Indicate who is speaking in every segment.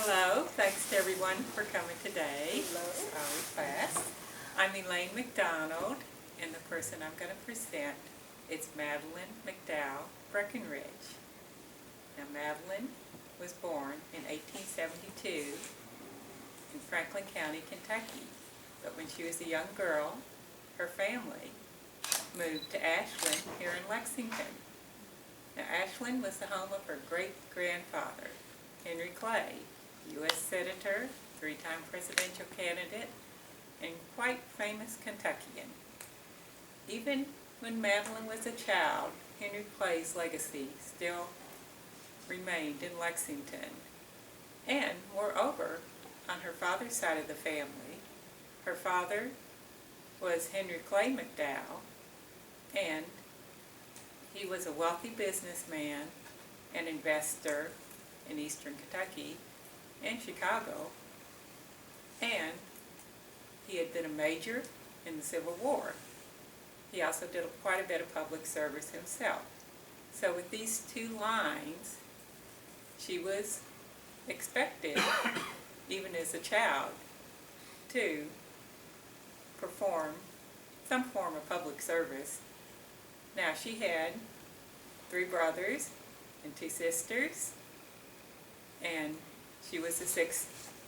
Speaker 1: Hello, thanks to everyone for coming today.
Speaker 2: Hello.
Speaker 1: Our class. I'm Elaine McDonald, and the person I'm going to present is Madge McDowell Breckinridge. Now, Madeline was born in 1872 in Franklin County, Kentucky. But when she was a young girl, her family moved to Ashland here in Lexington. Now, Ashland was the home of her great-grandfather, Henry Clay, U.S. Senator, three-time presidential candidate, and quite famous Kentuckian. Even when Madeline was a child, Henry Clay's legacy still remained in Lexington. And moreover, on her father's side of the family, her father was Henry Clay McDowell, and he was a wealthy businessman and investor in eastern Kentucky and Chicago, and he had been a major in the Civil War. He also did quite a bit of public service himself. So with these two lines, she was expected, even as a child, to perform some form of public service. Now, she had 3 brothers and 2 sisters, and she was the 6th,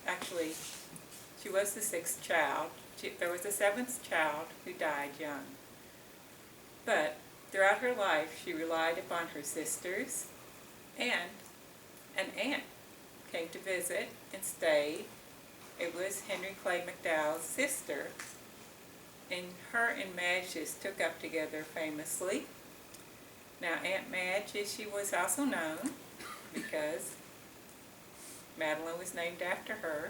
Speaker 1: actually, she was the 6th child. There was a 7th child who died young. But throughout her life, she relied upon her sisters, and an aunt came to visit and stayed. It was Henry Clay McDowell's sister, and her and Madge just took up together famously. Now, Aunt Madge, as she was also known, because Madeline was named after her,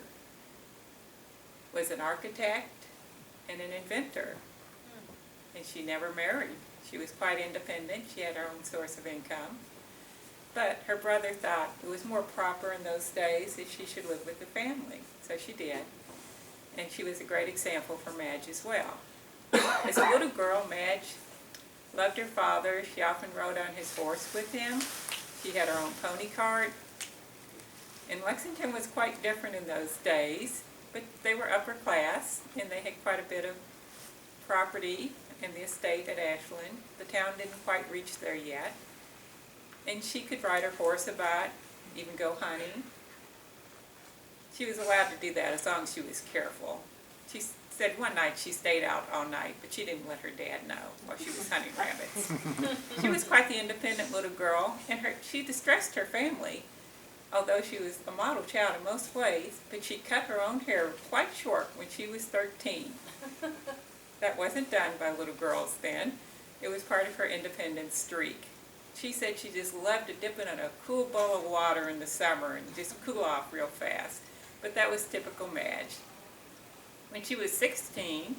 Speaker 1: was an architect and an inventor. And she never married. She was quite independent. She had her own source of income. But her brother thought it was more proper in those days that she should live with the family. So she did. And she was a great example for Madge as well. As a little girl, Madge loved her father. She often rode on his horse with him. She had her own pony cart. And Lexington was quite different in those days, but they were upper class, and they had quite a bit of property in the estate at Ashland. The town didn't quite reach there yet. And she could ride her horse about, even go hunting. She was allowed to do that as long as she was careful. She said one night she stayed out all night, but she didn't let her dad know while she was hunting rabbits. She was quite the independent little girl, and she distressed her family, although she was a model child in most ways, but she cut her own hair quite short when she was 13. That wasn't done by little girls then. It was part of her independent streak. She said she just loved to dip it in a cool bowl of water in the summer and just cool off real fast. But that was typical Madge. When she was 16,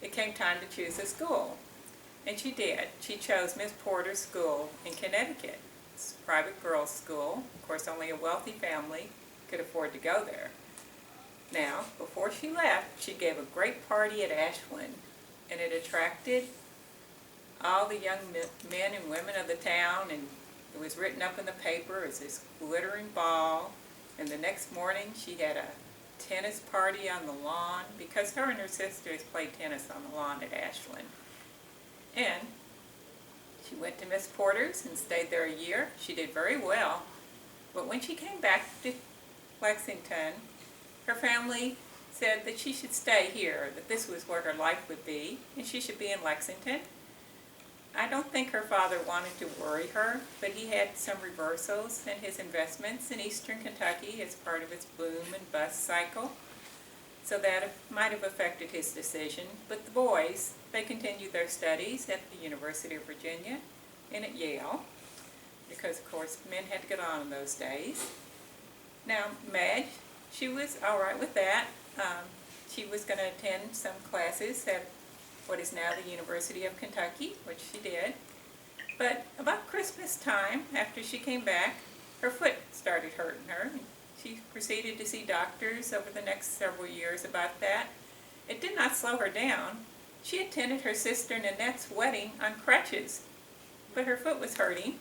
Speaker 1: it came time to choose a school. And she did. She chose Miss Porter's school in Connecticut. It's a private girls' school. Of course, only a wealthy family could afford to go there. Now, before she left, she gave a great party at Ashland, and it attracted all the young men and women of the town, and it was written up in the paper as this glittering ball. And the next morning, she had a tennis party on the lawn, because her and her sisters played tennis on the lawn at Ashland. And she went to Miss Porter's and stayed there a year. She did very well. But when she came back to Lexington, her family said that she should stay here, that this was where her life would be, and she should be in Lexington. I don't think her father wanted to worry her, but he had some reversals in his investments in eastern Kentucky as part of its boom and bust cycle. So that might have affected his decision. But the boys, they continued their studies at the University of Virginia and at Yale, because of course men had to get on in those days. Now Madge, she was all right with that. She was going to attend some classes at what is now the University of Kentucky, which she did. But about Christmas time, after she came back, her foot started hurting her. She proceeded to see doctors over the next several years about that. It did not slow her down. She attended her sister Nanette's wedding on crutches, but her foot was hurting,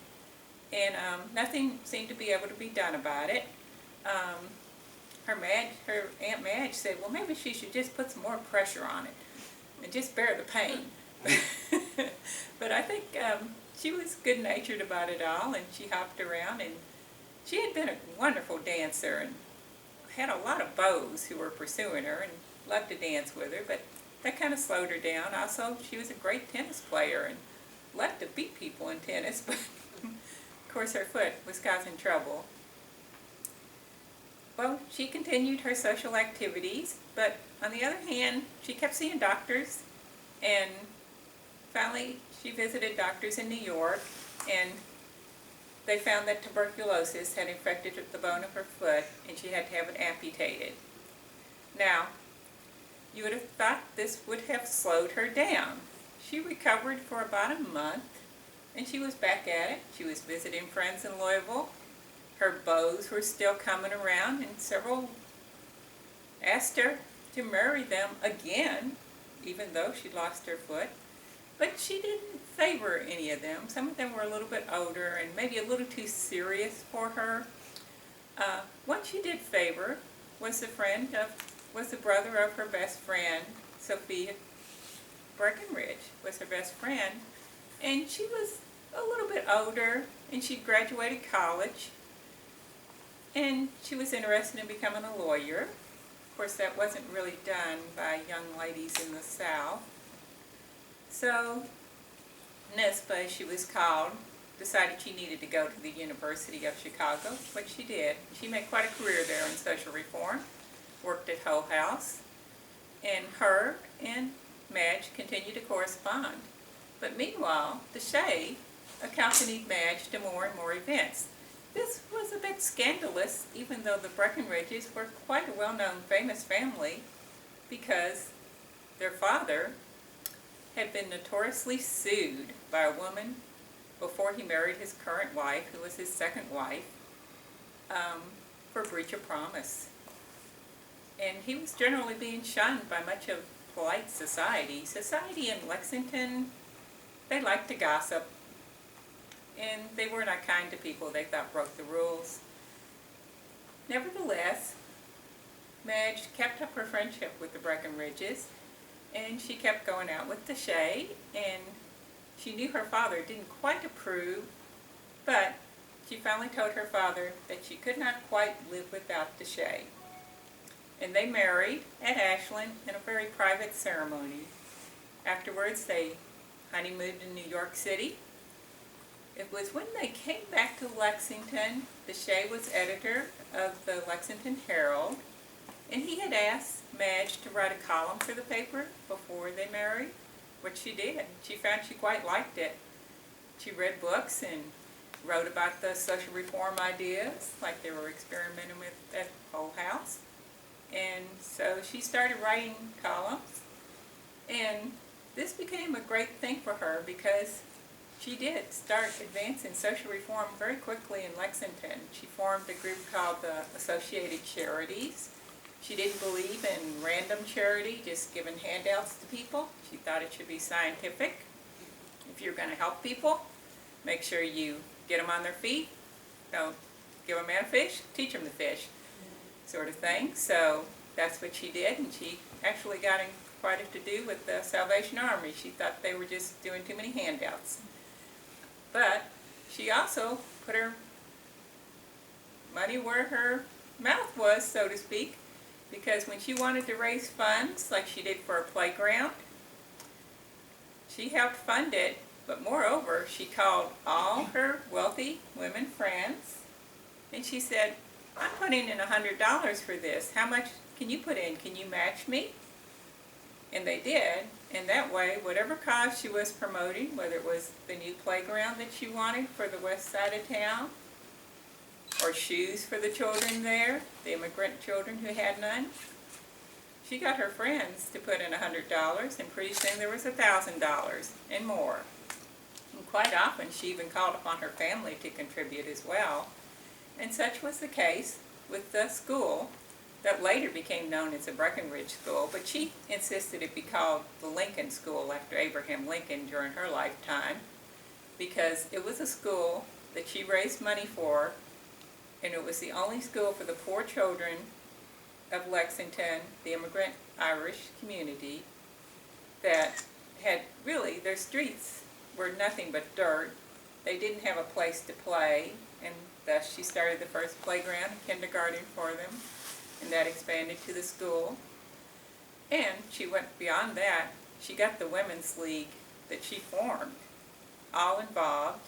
Speaker 1: and nothing seemed to be able to be done about it. her Aunt Madge said, well, maybe she should just put some more pressure on it and just bear the pain. But I think she was good-natured about it all, and she hopped around, and she had been a wonderful dancer and had a lot of beaux who were pursuing her and loved to dance with her, but that kind of slowed her down. Also, she was a great tennis player and loved to beat people in tennis, but of course her foot was causing trouble. Well, she continued her social activities, but on the other hand, she kept seeing doctors, and finally she visited doctors in New York, and they found that tuberculosis had infected the bone of her foot, and she had to have it amputated. Now, you would have thought this would have slowed her down. She recovered for about a month, and she was back at it. She was visiting friends in Louisville. Her beaux were still coming around, and several asked her to marry them again, even though she'd lost her foot. But she didn't favor any of them. Some of them were a little bit older and maybe a little too serious for her. One she did favor was the brother of her best friend, Sophia Breckinridge was her best friend, and she was a little bit older, and she'd graduated college, and she was interested in becoming a lawyer. Of course, that wasn't really done by young ladies in the South. So Nespa, as she was called, decided she needed to go to the University of Chicago, which she did. She made quite a career there in social reform, worked at Hull House, and her and Madge continued to correspond. But meanwhile, Deshay accompanied Madge to more and more events. This was a bit scandalous, even though the Breckinridges were quite a well-known, famous family, because their father had been notoriously sued by a woman before he married his current wife, who was his second wife, for breach of promise. And he was generally being shunned by much of polite society. Society in Lexington, they liked to gossip, and they were not kind to people they thought broke the rules. Nevertheless, Madge kept up her friendship with the Breckinridges, and she kept going out with Deshay, and she knew her father didn't quite approve, but she finally told her father that she could not quite live without Deshay. And they married at Ashland in a very private ceremony. Afterwards, they honeymooned in New York City. It was when they came back to Lexington. Deshay was editor of the Lexington Herald, and he had asked Madge to write a column for the paper before they married, which she did. She found she quite liked it. She read books and wrote about the social reform ideas, like they were experimenting with at Hull House. And so she started writing columns, and this became a great thing for her because she did start advancing social reform very quickly in Lexington. She formed a group called the Associated Charities. She didn't believe in random charity, just giving handouts to people. She thought it should be scientific. If you're going to help people, make sure you get them on their feet. Don't give a man a fish, teach him to fish, sort of thing. So that's what she did, and she actually got in quite a to-do with the Salvation Army. She thought they were just doing too many handouts. But she also put her money where her mouth was, so to speak, because when she wanted to raise funds, like she did for a playground, she helped fund it, but moreover, she called all her wealthy women friends, and she said, I'm putting in $100 for this. How much can you put in? Can you match me? And they did, and that way, whatever cause she was promoting, whether it was the new playground that she wanted for the west side of town, or shoes for the children there, the immigrant children who had none, she got her friends to put in $100, and pretty soon there was $1,000 and more. And quite often, she even called upon her family to contribute as well. And such was the case with the school that later became known as the Breckinridge School, but she insisted it be called the Lincoln School after Abraham Lincoln during her lifetime, because it was a school that she raised money for, and it was the only school for the poor children of Lexington, the immigrant Irish community, that had really, their streets were nothing but dirt. They didn't have a place to play, and thus she started the first playground and kindergarten for them, and that expanded to the school. And she went beyond that. She got the women's league that she formed, all involved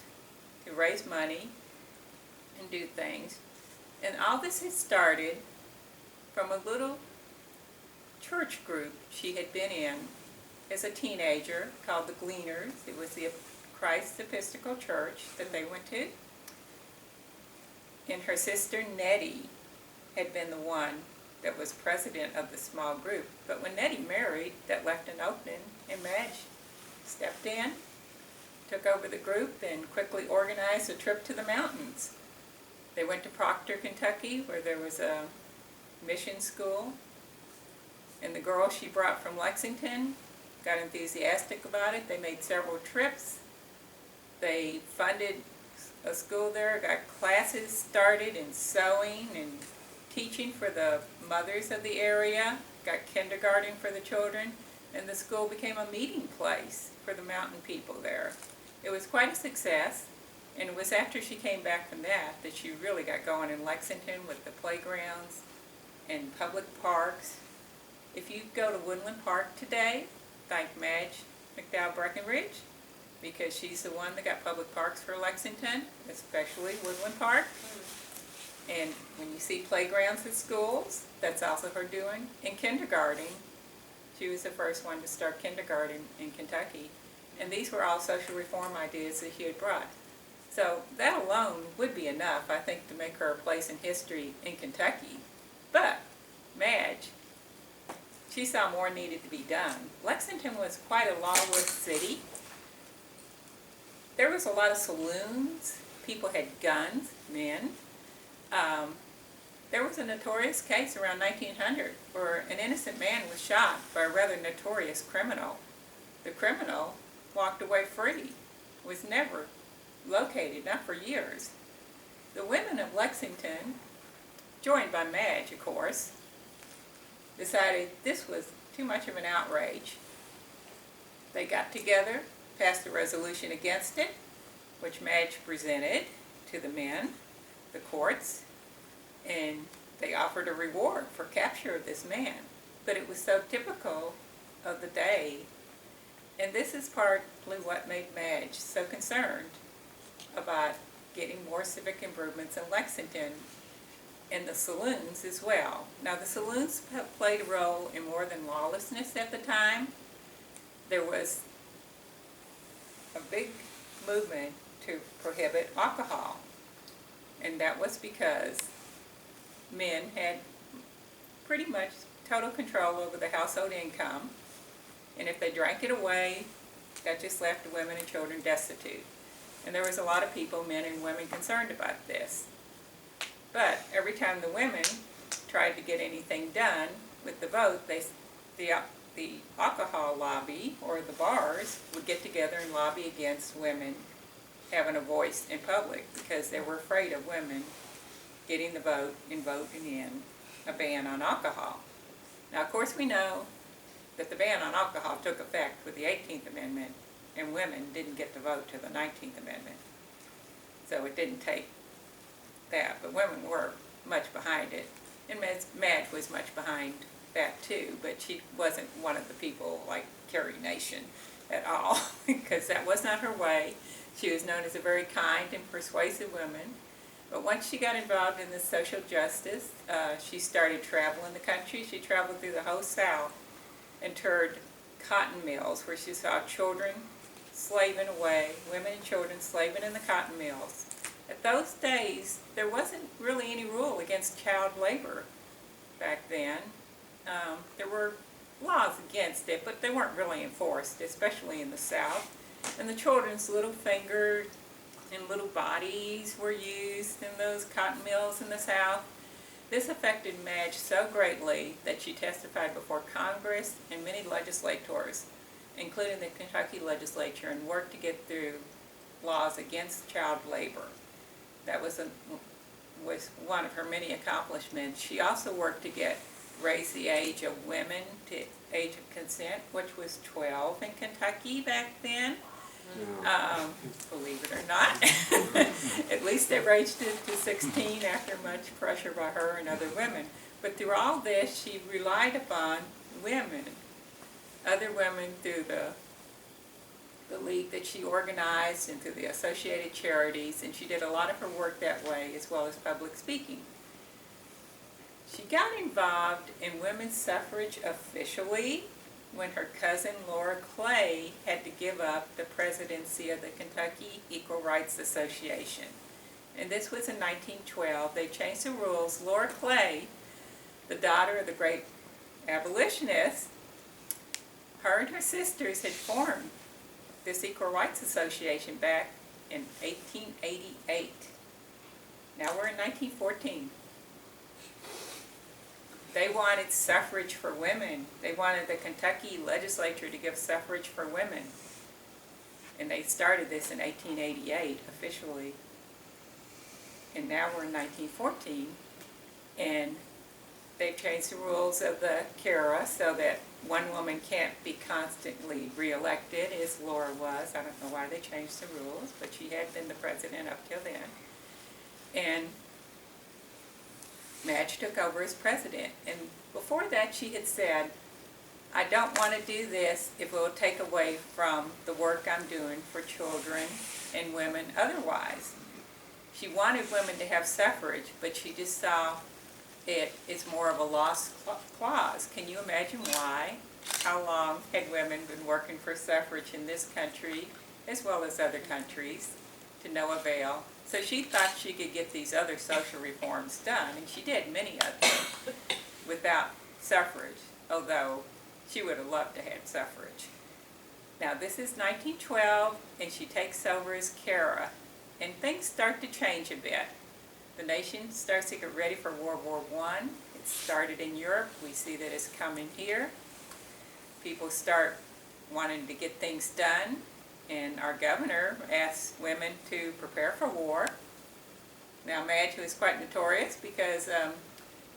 Speaker 1: to raise money and do things. And all this had started from a little church group she had been in as a teenager called the Gleaners. It was the Christ Episcopal Church that they went to. And her sister Nettie had been the one that was president of the small group. But when Nettie married, that left an opening, and Madge stepped in, took over the group, and quickly organized a trip to the mountains. They went to Proctor, Kentucky, where there was a mission school. And the girls she brought from Lexington got enthusiastic about it. They made several trips. They funded a school there, got classes started in sewing and teaching for the mothers of the area, got kindergarten for the children, and the school became a meeting place for the mountain people there. It was quite a success, and it was after she came back from that that she really got going in Lexington with the playgrounds and public parks. If you go to Woodland Park today, thank Madge McDowell Breckinridge, because she's the one that got public parks for Lexington, especially Woodland Park. And when you see playgrounds at schools, that's also her doing. In kindergarten, she was the first one to start kindergarten in Kentucky. And these were all social reform ideas that she had brought. So that alone would be enough, I think, to make her a place in history in Kentucky. But Madge, she saw more needed to be done. Lexington was quite a lawless city. There was a lot of saloons. People had guns, men. There was a notorious case around 1900 where an innocent man was shot by a rather notorious criminal. The criminal walked away free, was never located, not for years. The women of Lexington, joined by Madge, of course, decided this was too much of an outrage. They got together, passed a resolution against it, which Madge presented to the men, the courts, and they offered a reward for capture of this man. But it was so typical of the day, and this is partly what made Madge so concerned about getting more civic improvements in Lexington and the saloons as well. Now, the saloons played a role in more than lawlessness at the time. There was a big movement to prohibit alcohol, and that was because men had pretty much total control over the household income, and if they drank it away, that just left the women and children destitute. And there was a lot of people, men and women, concerned about this. But every time the women tried to get anything done with the vote, the alcohol lobby or the bars would get together and lobby against women having a voice in public because they were afraid of women getting the vote and voting in a ban on alcohol. Now, of course, we know that the ban on alcohol took effect with the 18th Amendment, and women didn't get to vote to the 19th Amendment. So it didn't take that, but women were much behind it. And Madge was much behind that too, but she wasn't one of the people like Carrie Nation at all, because that was not her way. She was known as a very kind and persuasive woman. But once she got involved in the social justice, she started traveling the country. She traveled through the whole South and toured cotton mills where she saw children slaving away, women and children slaving in the cotton mills. At those days, there wasn't really any rule against child labor back then. There were laws against it, but they weren't really enforced, especially in the South. And the children's little fingers and little bodies were used in those cotton mills in the South. This affected Madge so greatly that she testified before Congress and many legislators, including the Kentucky legislature, and worked to get through laws against child labor. That was one of her many accomplishments. She also worked to get raise the age of women to age of consent, which was 12 in Kentucky back then. Believe it or not. At least they raised it to 16 after much pressure by her and other women. But through all this, she relied upon women, other women through the league that she organized and through the associated charities, and she did a lot of her work that way as well as public speaking. She got involved in women's suffrage officially when her cousin Laura Clay had to give up the presidency of the Kentucky Equal Rights Association. And this was in 1912. They changed the rules. Laura Clay, the daughter of the great abolitionist, her and her sisters had formed this Equal Rights Association back in 1888. Now we're in 1914. They wanted suffrage for women. They wanted the Kentucky legislature to give suffrage for women. And they started this in 1888 officially. And now we're in 1914. And they've changed the rules of the CARA so that one woman can't be constantly reelected, as Laura was. I don't know why they changed the rules, but she had been the president up till then. And Madge took over as president. And before that, she had said, I don't want to do this if it will take away from the work I'm doing for children and women otherwise. She wanted women to have suffrage, but she just saw it is more of a lost cause. Can you imagine why? How long had women been working for suffrage in this country, as well as other countries, to no avail? So she thought she could get these other social reforms done, and she did many of them without suffrage, although she would have loved to have suffrage. Now this is 1912, and she takes over as CARA, and things start to change a bit. The nation starts to get ready for World War I. It started in Europe. We see that it's coming here. People start wanting to get things done, and our governor asks women to prepare for war. Now Madge was quite notorious because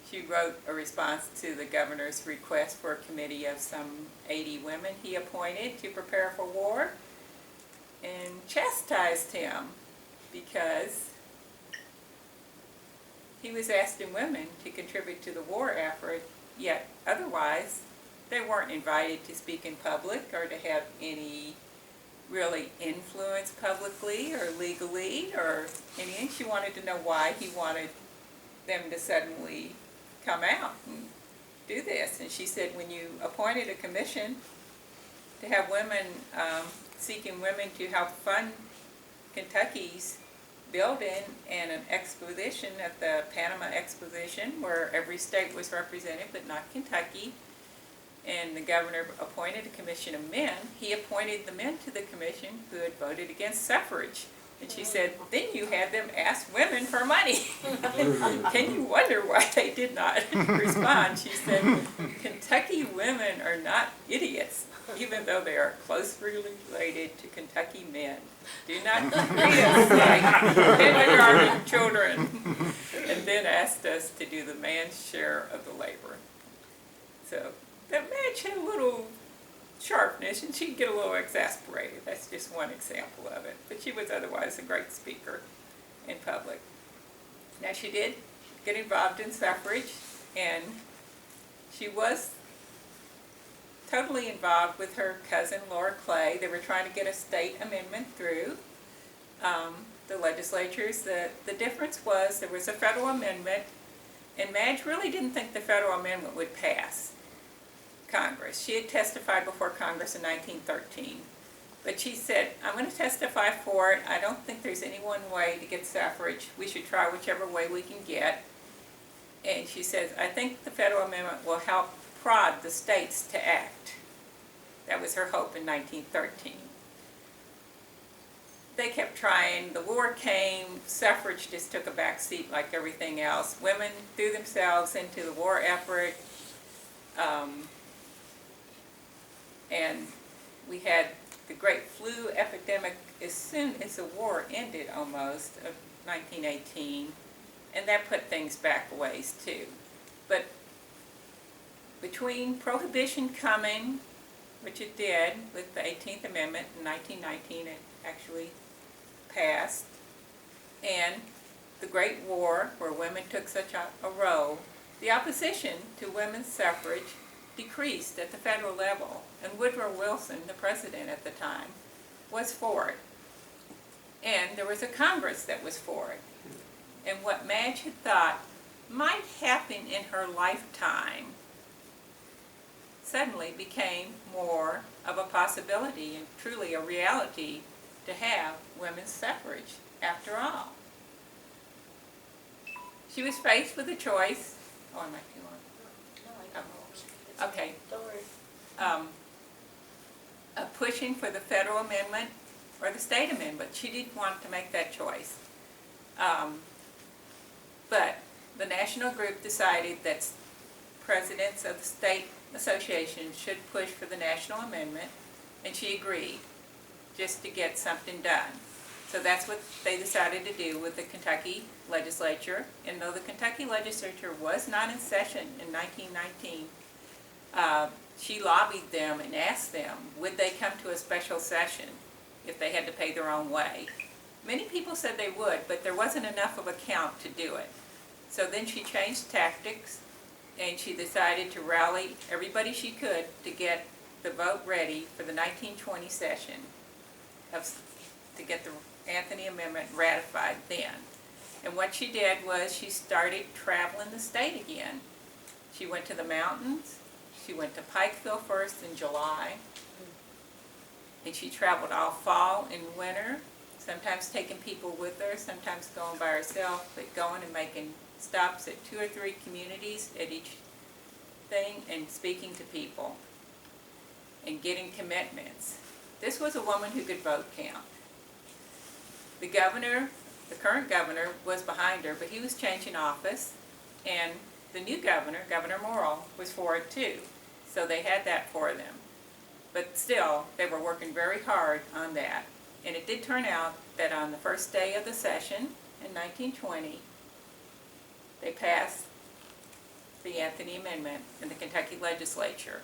Speaker 1: she wrote a response to the governor's request for a committee of some 80 women he appointed to prepare for war, and chastised him because he was asking women to contribute to the war effort, yet otherwise they weren't invited to speak in public or to have any really influence publicly or legally or anything. She wanted to know why he wanted them to suddenly come out and do this. And she said, when you appointed a commission to have women, seeking women to help fund Kentucky's building and an exposition at the Panama Exposition where every state was represented but not Kentucky, and the governor appointed a commission of men, he appointed the men to the commission who had voted against suffrage. And she said, then you had them ask women for money. Can you wonder why they did not respond? She said, Kentucky women are not idiots, even though they are closely related to Kentucky men. Do not treat us like kindergarten children. And then asked us to do the man's share of the labor. So that Madge had a little sharpness, and she'd get a little exasperated. That's just one example of it. But she was otherwise a great speaker in public. Now she did get involved in suffrage, and she was totally involved with her cousin Laura Clay. They were trying to get a state amendment through the legislatures. The difference was there was a federal amendment, and Madge really didn't think the federal amendment would pass Congress. She had testified before Congress in 1913, but she said, I'm going to testify for it. I don't think there's any one way to get suffrage. We should try whichever way we can get. And she says, I think the federal amendment will help prod the states to act. That was her hope in 1913. They kept trying. The war came. Suffrage just took a back seat like everything else. Women threw themselves into the war effort. And we had the great flu epidemic as soon as the war ended almost, of 1918, and that put things back a ways too. But between Prohibition coming, which it did with the 18th Amendment in 1919, it actually passed, and the Great War, where women took such a role, the opposition to women's suffrage decreased at the federal level, and Woodrow Wilson, the president at the time, was for it. And there was a Congress that was for it. And what Madge had thought might happen in her lifetime suddenly became more of a possibility and truly a reality to have women's suffrage after all. She was faced with a choice. Oh, am I too long? Oh, okay. Of pushing for the federal amendment or the state amendment. She didn't want to make that choice. But the national group decided that presidents of the state associations should push for the national amendment, and she agreed, just to get something done. So that's what they decided to do with the Kentucky legislature. And though the Kentucky legislature was not in session in 1919, she lobbied them and asked them, would they come to a special session if they had to pay their own way? Many people said they would, but there wasn't enough of a count to do it. So then she changed tactics, and she decided to rally everybody she could to get the vote ready for the 1920 session to get the Anthony Amendment ratified then. And what she did was she started traveling the state again. She went to the mountains. She went to Pikeville first in July. And she traveled all fall and winter, sometimes taking people with her, sometimes going by herself, but going and making stops at 2 or 3 communities at each thing and speaking to people and getting commitments. This was a woman who could vote count. The governor, the current governor, was behind her, but he was changing office, and the new governor, Governor Morrill, was for it too. So they had that for them. But still, they were working very hard on that. And it did turn out that on the first day of the session in 1920, they passed the Anthony Amendment in the Kentucky legislature.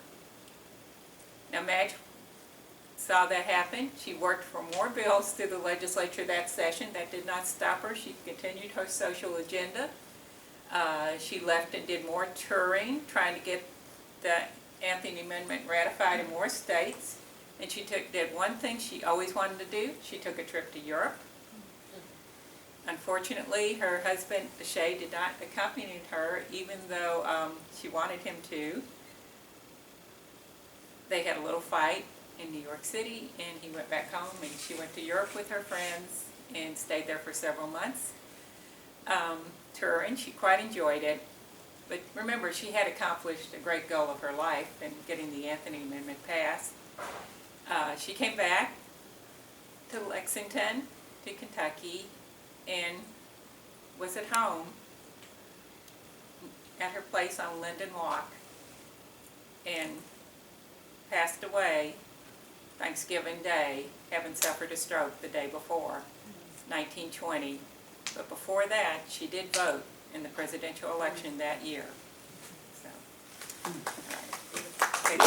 Speaker 1: Now Madge saw that happen. She worked for more bills through the legislature that session. That did not stop her. She continued her social agenda. She left and did more touring, trying to get the Anthony Amendment ratified in more states. And she did one thing she always wanted to do. She took a trip to Europe. Unfortunately, her husband, Shay, did not accompany her, even though she wanted him to. They had a little fight in New York City, and he went back home, and she went to Europe with her friends and stayed there for several months. Touring, she quite enjoyed it. But remember, she had accomplished a great goal of her life in getting the Anthony Amendment passed. She came back to Lexington, to Kentucky, and was at home at her place on Linden Walk and passed away Thanksgiving Day, having suffered a stroke the day before, 1920. But before that, she did vote in the presidential election that year. So, and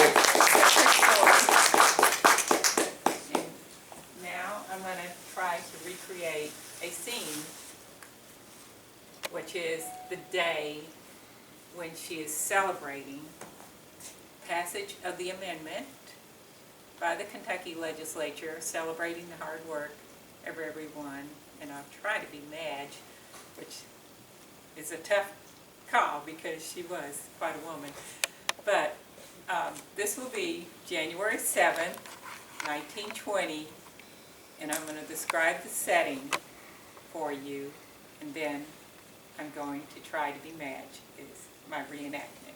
Speaker 1: now I'm going to try to recreate a scene, which is the day when she is celebrating passage of the amendment by the Kentucky legislature, celebrating the hard work of everyone. And I'll try to be Madge, which is a tough call because she was quite a woman. But this will be January 7th, 1920, and I'm going to describe the setting for you, and then I'm going to try to be Madge, is my reenactment.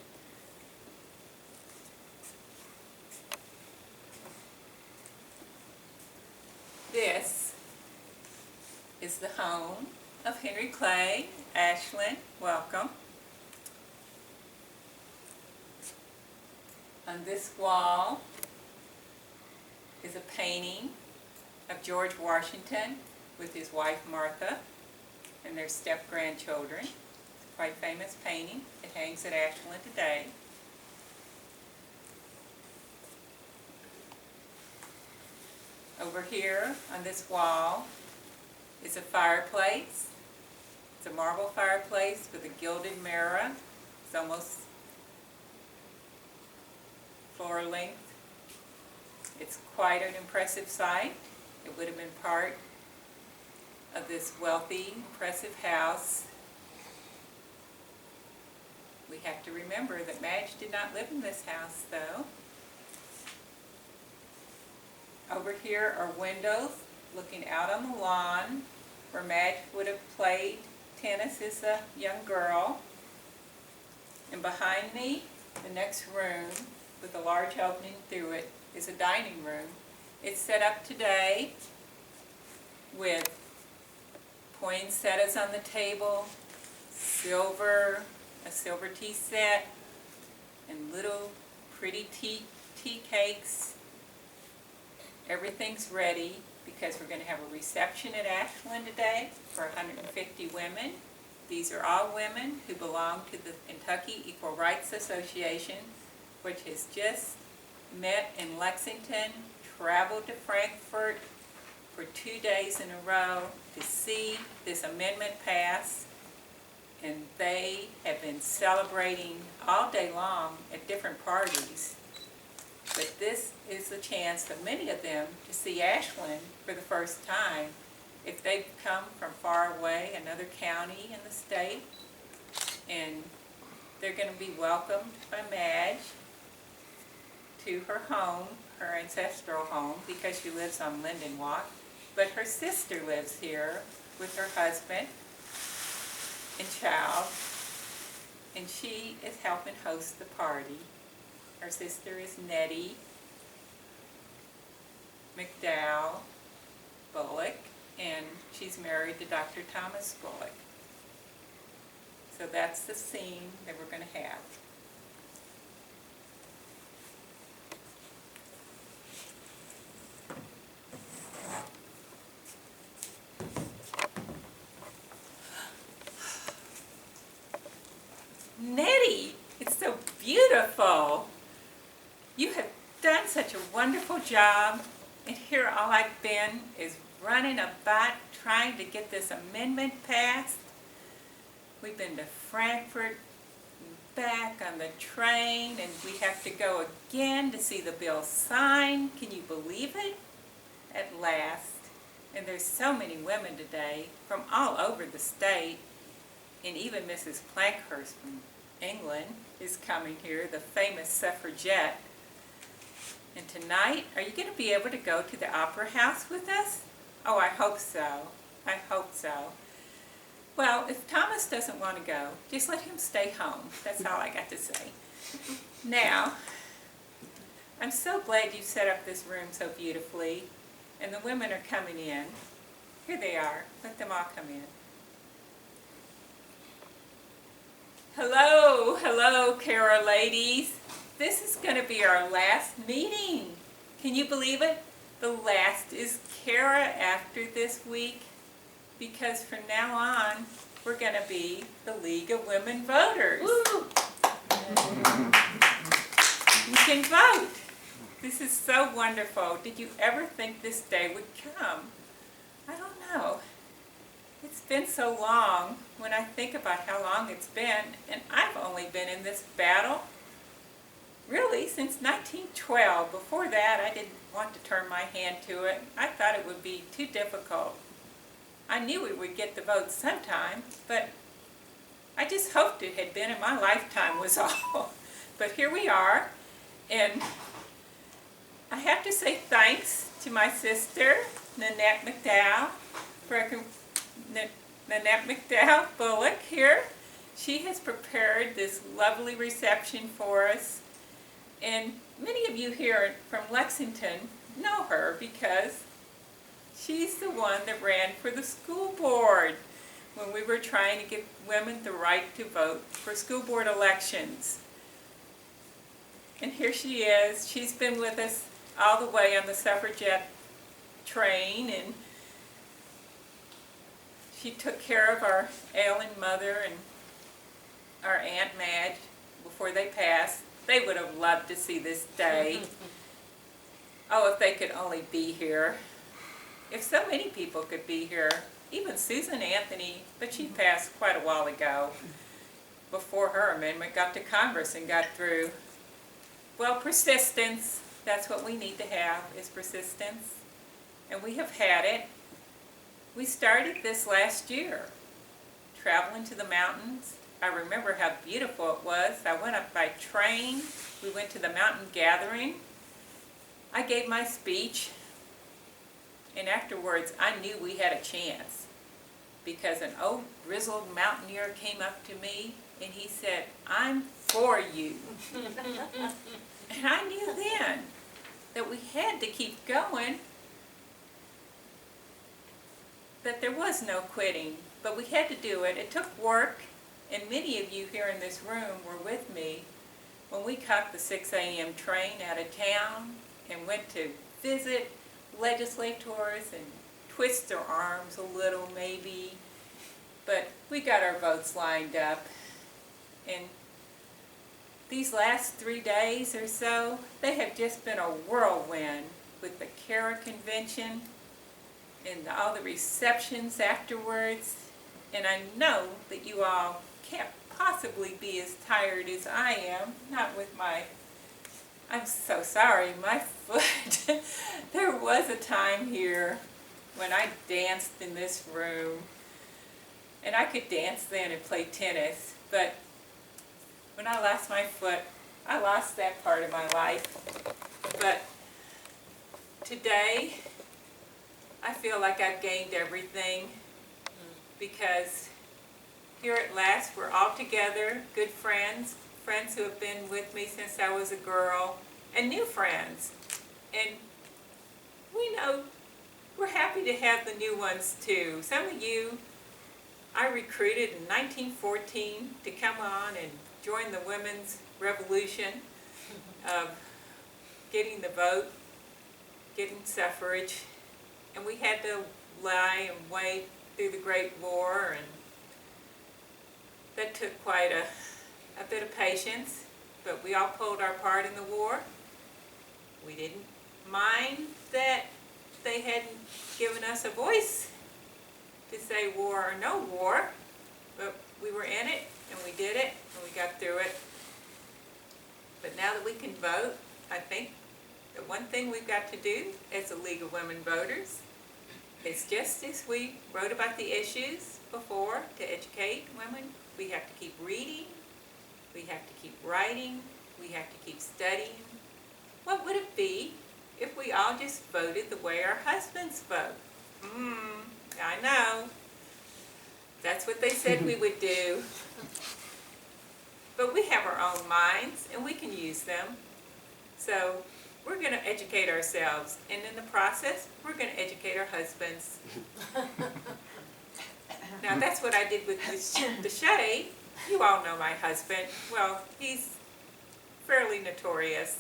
Speaker 1: This is the home of Henry Clay. Ashlyn, welcome. On this wall is a painting of George Washington with his wife Martha and their step-grandchildren. It's a quite famous painting. It hangs at Ashland today. Over here on this wall is a fireplace. It's a marble fireplace with a gilded mirror. It's almost floor length. It's quite an impressive sight. It would have been part of this wealthy, impressive house. We have to remember that Madge did not live in this house, though. Over here are windows looking out on the lawn where Madge would have played tennis as a young girl. And behind me, the next room with a large opening through it is a dining room. It's set up today with poinsettias on the table, a silver tea set, and little pretty tea cakes. Everything's ready because we're going to have a reception at Ashland today for 150 women. These are all women who belong to the Kentucky Equal Rights Association, which has just met in Lexington, traveled to Frankfurt for 2 days in a row to see this amendment pass, and they have been celebrating all day long at different parties. But this is the chance of many of them to see Ashland for the first time. If they've come from far away, another county in the state, and they're going to be welcomed by Madge to her home, her ancestral home, because she lives on Linden Walk. But her sister lives here with her husband and child, and she is helping host the party. Her sister is Nettie McDowell Bullock, and she's married to Dr. Thomas Bullock. So that's the scene that we're going to have. Nettie, it's so beautiful. You have done such a wonderful job, and here all I've been is running about trying to get this amendment passed. We've been to Frankfurt, back on the train, and we have to go again to see the bill signed. Can you believe it? At last. And there's so many women today from all over the state, and even Mrs. Plankhurst from England is coming here, the famous suffragette. And tonight, are you going to be able to go to the Opera House with us? Oh, I hope so. I hope so. Well, if Thomas doesn't want to go, just let him stay home. That's all I got to say. Now, I'm so glad you set up this room so beautifully, and the women are coming in. Here they are. Let them all come in. Hello, hello, Cara ladies. This is going to be our last meeting. Can you believe it? The last is Cara after this week, because from now on, we're going to be the League of Women Voters. Woo! You can vote. This is so wonderful. Did you ever think this day would come? I don't know. It's been so long when I think about how long it's been, and I've only been in this battle really since 1912. Before that, I didn't want to turn my hand to it. I thought it would be too difficult. I knew we would get the vote sometime, but I just hoped it had been in my lifetime was all. But here we are, and I have to say thanks to my sister, Nanette McDowell Bullock here. She has prepared this lovely reception for us, and many of you here from Lexington know her because she's the one that ran for the school board when we were trying to give women the right to vote for school board elections. And here she is. She's been with us all the way on the suffragette train, and she took care of our ailing mother and our Aunt Madge before they passed. They would have loved to see this day. Oh, if they could only be here. if so many people could be here, even Susan Anthony, but she passed quite a while ago, before her amendment got to Congress and got through. Well, persistence, that's what we need to have, is persistence. And we have had it. We started this last year, traveling to the mountains. I remember how beautiful it was. I went up by train. We went to the mountain gathering. I gave my speech. And afterwards, I knew we had a chance. Because an old grizzled mountaineer came up to me and he said, "I'm for you." And I knew then that we had to keep going, that there was no quitting, but we had to do it. It took work, and many of you here in this room were with me when we caught the 6 a.m. train out of town and went to visit legislators and twist their arms a little maybe, but we got our votes lined up. And these last 3 days or so, they have just been a whirlwind with the CARA convention and all the receptions afterwards. And I know that you all can't possibly be as tired as I am, not with my, I'm so sorry, my foot. There was a time here when I danced in this room, and I could dance then and play tennis, but when I lost my foot, I lost that part of my life. But today, I feel like I've gained everything, because here at last we're all together, good friends, friends who have been with me since I was a girl, and new friends. And we know we're happy to have the new ones too. Some of you I recruited in 1914 to come on and join the women's revolution of getting the vote, getting suffrage, and we had to lie and wait through the Great War, and that took quite a bit of patience, but we all pulled our part in the war. We didn't mind that they hadn't given us a voice to say war or no war, but we were in it, and we did it, and we got through it. But now that we can vote, I think the one thing we've got to do as a League of Women Voters is, just as we wrote about the issues before, to educate women, we have to keep reading, we have to keep writing, we have to keep studying. What would it be if we all just voted the way our husbands vote? I know. That's what they said we would do. But we have our own minds, and we can use them. So we're going to educate ourselves, and in the process, we're going to educate our husbands. Now, that's what I did with Deshay. You all know my husband. Well, he's fairly notorious.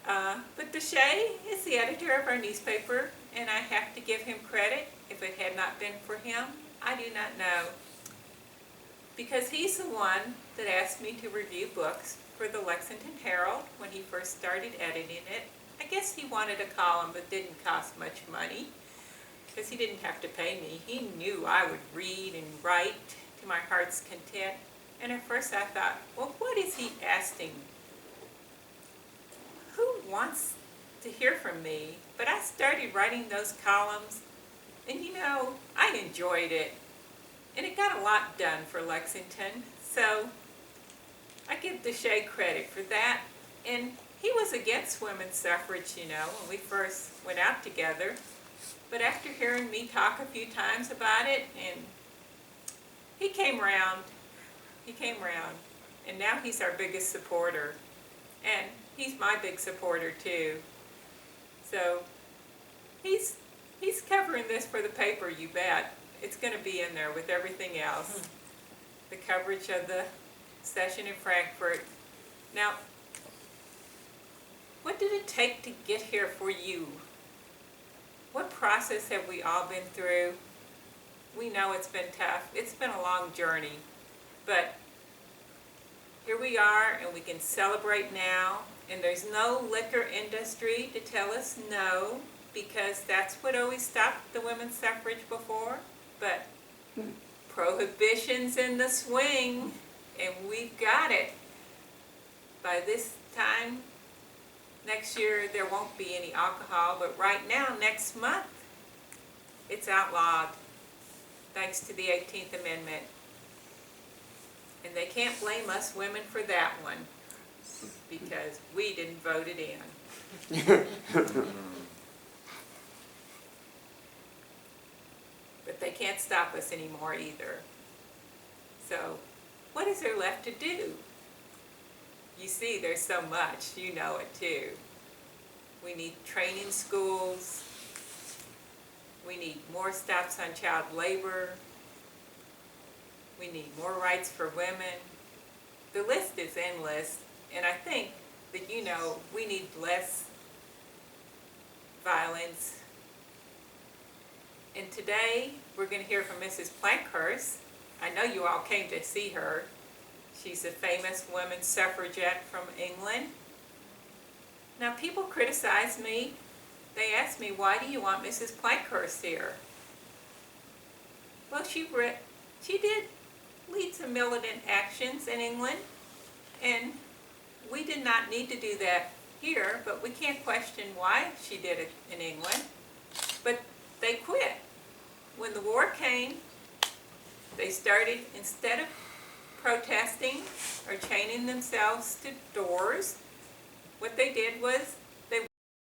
Speaker 1: But Deshay is the editor of our newspaper, and I have to give him credit. If it had not been for him, I do not know. Because he's the one that asked me to review books for the Lexington Herald when he first started editing it. I guess he wanted a column that didn't cost much money, because he didn't have to pay me. He knew I would read and write to my heart's content. And at first I thought, well, what is he asking? Who wants to hear from me? But I started writing those columns, and you know, I enjoyed it. And it got a lot done for Lexington. So I give Deshay credit for that. And he was against women's suffrage, you know, when we first went out together. But after hearing me talk a few times about it, and he came around. He came around. And now he's our biggest supporter. And he's my big supporter too. So he's covering this for the paper, you bet. It's going to be in there with everything else. The coverage of the session in Frankfurt. Now, what did it take to get here for you? What process have we all been through? We know it's been tough. It's been a long journey. But here we are, and we can celebrate now. And there's no liquor industry to tell us no, because that's what always stopped the women's suffrage before, but prohibition's in the swing, and we've got it. By this time next year, there won't be any alcohol, but right now, next month, it's outlawed, thanks to the 18th Amendment. And they can't blame us women for that one, because we didn't vote it in. But they can't stop us anymore either. So, what is there left to do? You see, there's so much, you know it too. We need training schools. We need more stops on child labor. We need more rights for women. The list is endless, and I think that, you know, we need less violence. And today, we're going to hear from Mrs. Plankhurst. I know you all came to see her. She's a famous women's suffragette from England. Now, people criticize me. They ask me, why do you want Mrs. Plankhurst here? Well, she did lead some militant actions in England, and we did not need to do that here, but we can't question why she did it in England. But they quit. When the war came, they started, instead of protesting or chaining themselves to doors, what they did was